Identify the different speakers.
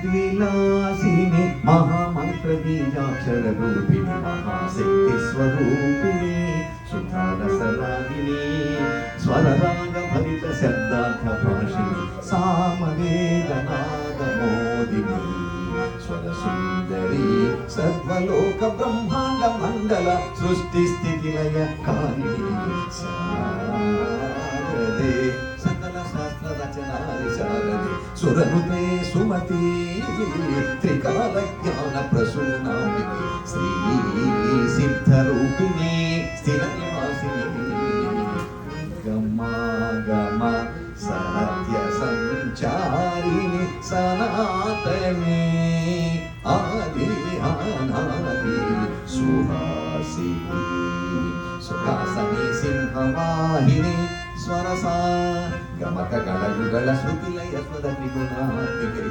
Speaker 1: విలాసిని మహామంత్ర బీజాక్షర రూపిణి మహాశక్తి స్వరూపిణి సుధారసరాగిని స్వరరాగ భరిత శబ్దార్థ భాషిణి సామవేద నాదమోదిని స్వర సుందరి సర్వలోక బ్రహ్మాండ మండల సృష్టి స్థితి లయ కారిణి శారదే సకల శాస్త్ర రచనాది శారదే సురనుతే సుమతి త్రికాల జ్ఞాన ప్రసూనామిని శ్రీ సిద్ధ రూపిణి స్థిర నివాసిని గమ సత్య సంచారిణి సనాతని ఆది అనాది సుహాసిని సుహాసని సింహవాహిని స్వరసా గమక గళ యుగళ శృతిలయ స్వర త్రిగుణాత్మికే